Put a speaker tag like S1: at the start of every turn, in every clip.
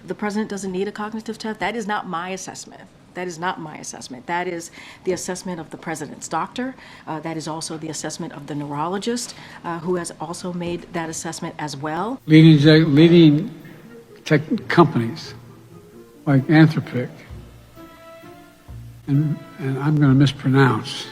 S1: the president doesn't need a cognitive test. That is not my assessment. That is not my assessment. That is the assessment of the president's doctor. That is also the assessment of the neurologist, who has also made that assessment as well.
S2: Leading tech companies like Anthropic, and I'm going to mispronounce.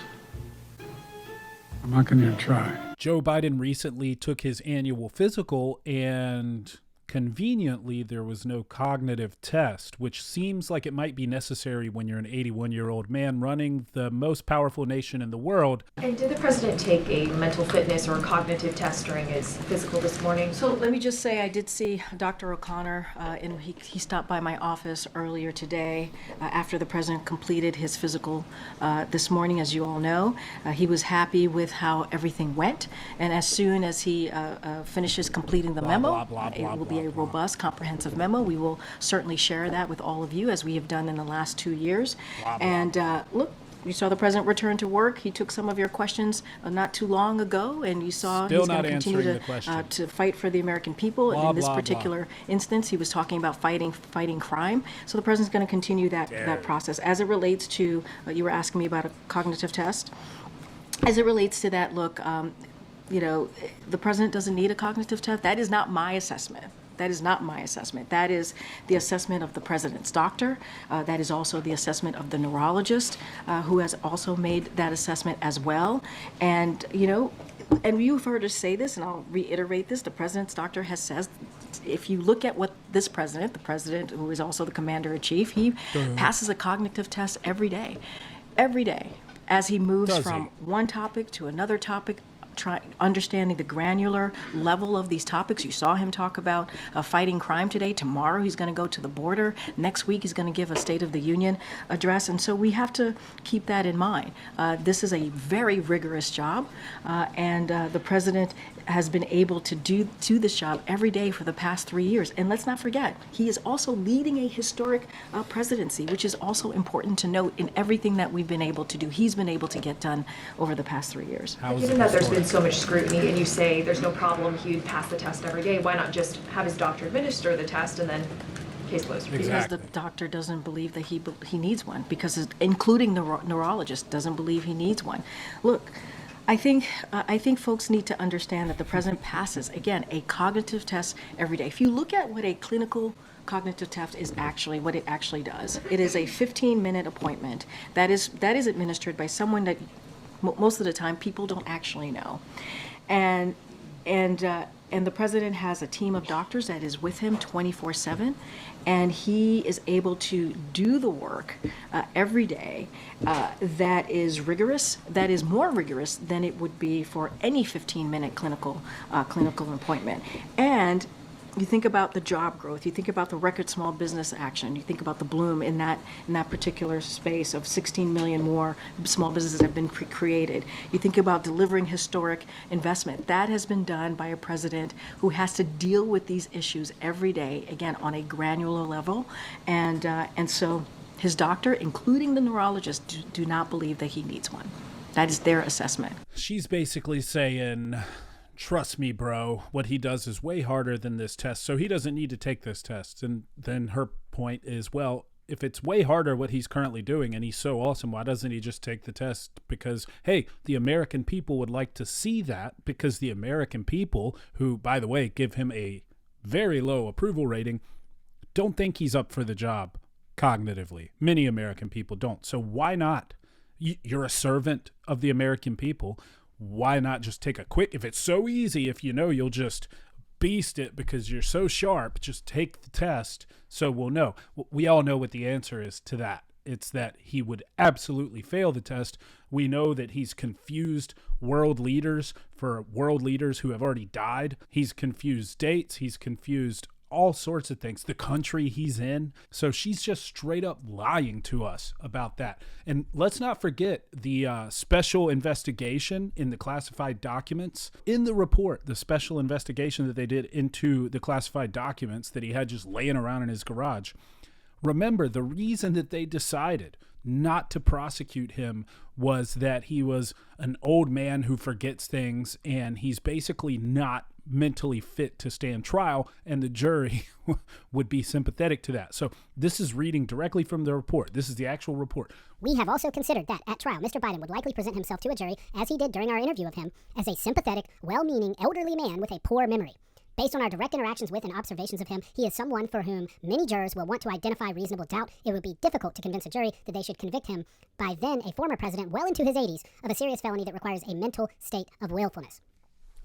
S2: I'm not going to try.
S3: Joe Biden recently took his annual physical, and conveniently there was no cognitive test, which seems like it might be necessary when you're an 81-year-old man running the most powerful nation in the world.
S4: And did the president take a mental fitness or a cognitive test during his physical this morning?
S1: So let me just say I did see Dr. O'Connor, and he stopped by my office earlier today after the president completed his physical this morning, as you all know. He was happy with how everything went, and as soon as he finishes completing the memo, it will be a robust, comprehensive memo. We will certainly share that with all of you, as we have done in the last 2 years. And look, you saw the president return to work. He took some of your questions not too long ago, and you saw
S3: Still
S1: he's
S3: not
S1: going to continue
S3: answering
S1: to fight for the American people. And in this particular instance, he was talking about fighting crime. So the president's going to continue that process. As it relates to, you were asking me about a cognitive test. As it relates to that, look, the president doesn't need a cognitive test. That is not my assessment. That is not my assessment. That is the assessment of the president's doctor. That is also the assessment of the neurologist, who has also made that assessment as well. And, and you've heard us say this, and I'll reiterate this, the president's doctor has said, if you look at what this president, the president who is also the commander-in-chief, he passes a cognitive test every day, as he moves from one topic to another topic, understanding the granular level of these topics. You saw him talk about fighting crime today. Tomorrow he's going to go to the border. Next week he's going to give a State of the Union address. And so we have to keep that in mind. This is a very rigorous job, and the president has been able to do this job every day for the past 3 years. And let's not forget, he is also leading a historic presidency, which is also important to note in everything that we've been able to do. He's been able to get done over the past 3 years.
S4: Given that there's been so much scrutiny, and you say there's no problem, he'd pass the test every day, why not just have his doctor administer the test and then case closed?
S3: Exactly.
S1: Because the doctor doesn't believe that he needs one, because including the neurologist doesn't believe he needs one. Look, I think folks need to understand that the president passes, again, a cognitive test every day. If you look at what a clinical cognitive test is actually, what it actually does, it is a 15-minute appointment that is administered by someone that most of the time people don't actually know. And the president has a team of doctors that is with him 24/7, and he is able to do the work every day that is rigorous, that is more rigorous than it would be for any 15-minute clinical appointment. And you think about the job growth, you think about the record small business action, you think about the bloom in that particular space of 16 million more small businesses have been created. You think about delivering historic investment. That has been done by a president who has to deal with these issues every day, again, on a granular level. And so his doctor, including the neurologist, do not believe that he needs one. That is their assessment.
S3: She's basically saying, trust me, bro, what he does is way harder than this test, so he doesn't need to take this test. And then her point is, well, if it's way harder what he's currently doing and he's so awesome, why doesn't he just take the test? Because, hey, the American people would like to see that, because the American people, who, by the way, give him a very low approval rating, don't think he's up for the job cognitively. Many American people don't. So why not? You're a servant of the American people. Why not just take a quick, if it's so easy, if you know you'll just beast it because you're so sharp, just take the test so we'll know. We all know what the answer is to that. It's that he would absolutely fail the test. We know that he's confused world leaders for world leaders who have already died. He's confused dates. He's confused all sorts of things, the country he's in. So she's just straight up lying to us about that. And let's not forget the special investigation in the classified documents. In the report, the special investigation that they did into the classified documents that he had just laying around in his garage. Remember, the reason that they decided not to prosecute him was that he was an old man who forgets things, and he's basically not mentally fit to stand trial, and the jury would be sympathetic to that. So this is reading directly from the report. This is the actual report.
S5: We have also considered that at trial, Mr. Biden would likely present himself to a jury, as he did during our interview of him, as a sympathetic, well-meaning, elderly man with a poor memory. Based on our direct interactions with and observations of him, he is someone for whom many jurors will want to identify reasonable doubt. It would be difficult to convince a jury that they should convict him, by then a former president well into his 80s, of a serious felony that requires a mental state of willfulness.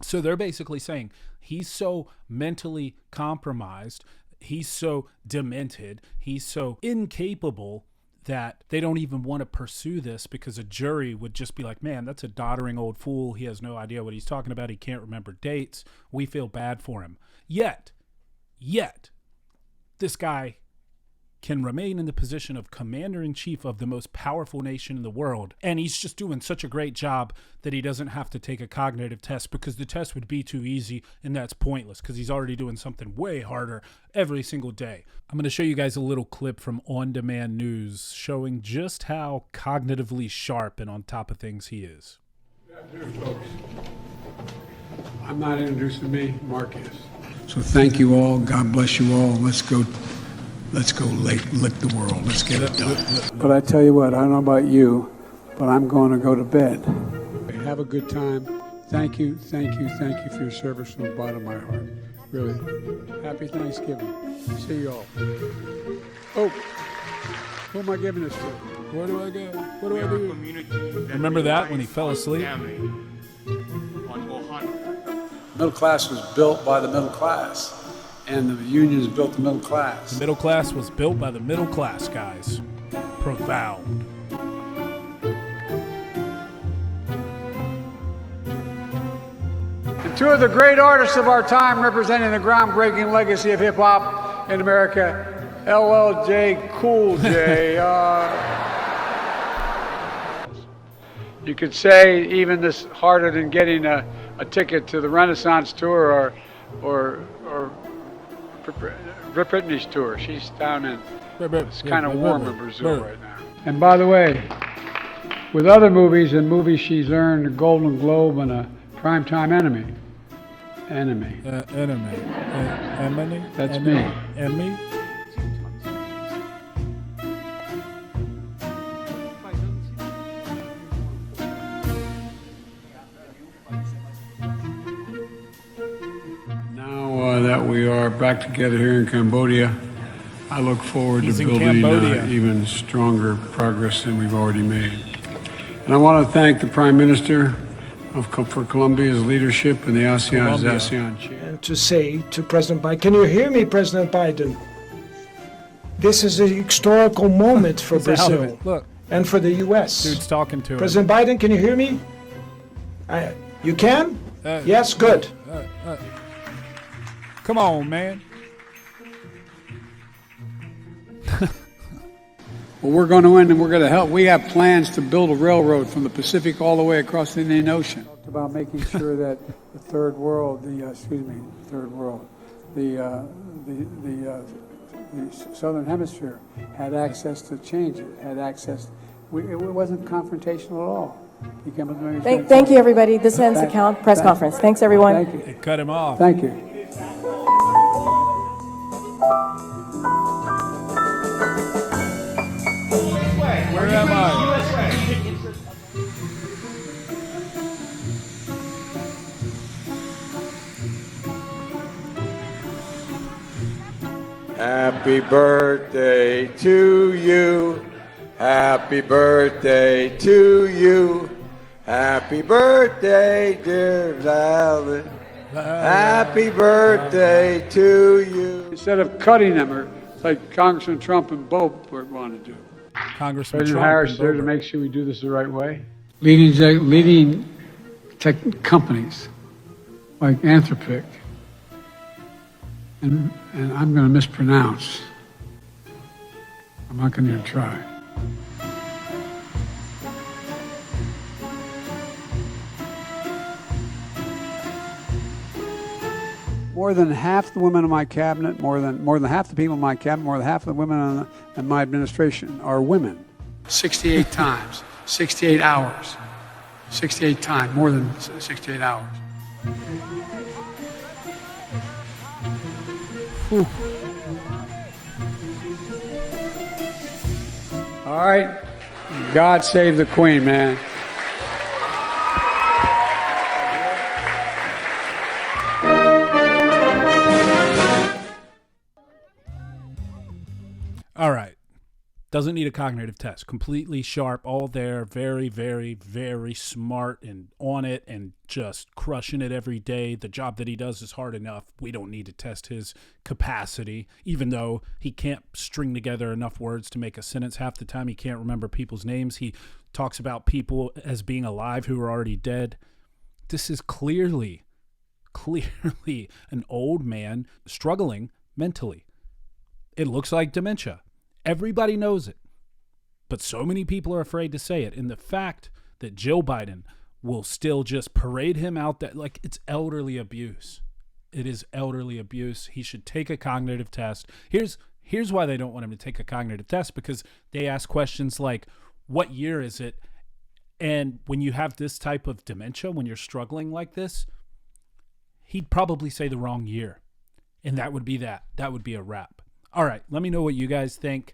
S3: So they're basically saying he's so mentally compromised, he's so demented, he's so incapable that they don't even want to pursue this, because a jury would just be like, man, that's a doddering old fool. He has no idea what he's talking about. He can't remember dates. We feel bad for him. Yet, this guy can remain in the position of commander-in-chief of the most powerful nation in the world. And he's just doing such a great job that he doesn't have to take a cognitive test, because the test would be too easy, and that's pointless because he's already doing something way harder every single day. I'm going to show you guys a little clip from On Demand News showing just how cognitively sharp and on top of things he is.
S2: Good afternoon, folks. I'm not introducing me, Mark is. So thank you all. God bless you all. Let's go lick the world. Let's get it done. But I tell you what, I don't know about you, but I'm going to go to bed. Have a good time. Thank you for your service from the bottom of my heart. Really. Happy Thanksgiving. See you all. Oh, who am I giving this to?
S3: Where do I go? What do I do? Remember that when he fell asleep?
S2: Middle class was built by the middle class, and the unions built the middle class.
S3: The middle class was built by the middle class, guys. Profound.
S2: And two of the great artists of our time representing the groundbreaking legacy of hip-hop in America, LL Cool J. You could say even this harder than getting a ticket to the Renaissance tour or Britney's tour. She's down in, it's kind of warm in Brazil right now. And by the way, with other movies she's earned a Golden Globe and a Primetime Emmy.
S3: Enemy.
S2: That's me.
S3: Emmy?
S2: Now that we are back together here in Cambodia, I look forward to building even stronger progress than we've already made. And I want to thank the Prime Minister for Colombia's leadership and the ASEAN chair.
S6: And to say to President Biden, can you hear me, President Biden? This is a historical moment for Brazil.
S3: Look.
S6: And for the U.S.
S3: Dude's talking to him.
S6: President Biden, can you hear me? You can? Yes, good.
S3: Come on, man.
S2: Well, we're going to win, and we're going to help. We have plans to build a railroad from the Pacific all the way across the Indian Ocean. Talked about making sure that the third world, the Southern Hemisphere had access to change it, had access. It wasn't confrontational at all.
S1: Thank you, everybody. This ends the press conference. Thanks, everyone.
S2: Thank you.
S3: It cut him off.
S2: Thank you.
S3: Where am I?
S7: Happy birthday to you. Happy birthday to you. Happy birthday, dear Alan. Happy birthday to you.
S2: Instead of cutting them, or like Congressman Trump and Bo want to do.
S3: Congressman
S2: President
S3: Trump
S2: Harris
S3: and
S2: there to
S3: Bober.
S2: make sure we do this the right way. Leading tech companies like Anthropic, and I'm going to mispronounce. I'm not going to try. More than half the women in my cabinet, more than half the people in my cabinet, more than half of the women in my administration are women. 68 times, 68 hours, 68 times, more than 68 hours. All right. God save the Queen, man.
S3: All right. Doesn't need a cognitive test. Completely sharp, all there. Very, very, very smart and on it and just crushing it every day. The job that he does is hard enough. We don't need to test his capacity, even though he can't string together enough words to make a sentence. Half the time he can't remember people's names. He talks about people as being alive who are already dead. This is clearly an old man struggling mentally. It looks like dementia. Everybody knows it, but so many people are afraid to say it. And the fact that Joe Biden will still just parade him out, that like, it's elderly abuse. It is elderly abuse. He should take a cognitive test. Here's why they don't want him to take a cognitive test, because they ask questions like, what year is it? And when you have this type of dementia, when you're struggling like this, he'd probably say the wrong year. And that would be that. That would be a wrap. All right, let me know what you guys think.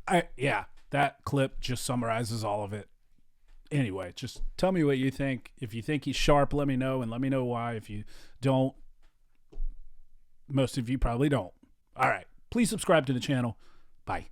S3: That clip just summarizes all of it. Anyway, just tell me what you think. If you think he's sharp, let me know, and let me know why. If you don't, most of you probably don't. All right, please subscribe to the channel. Bye.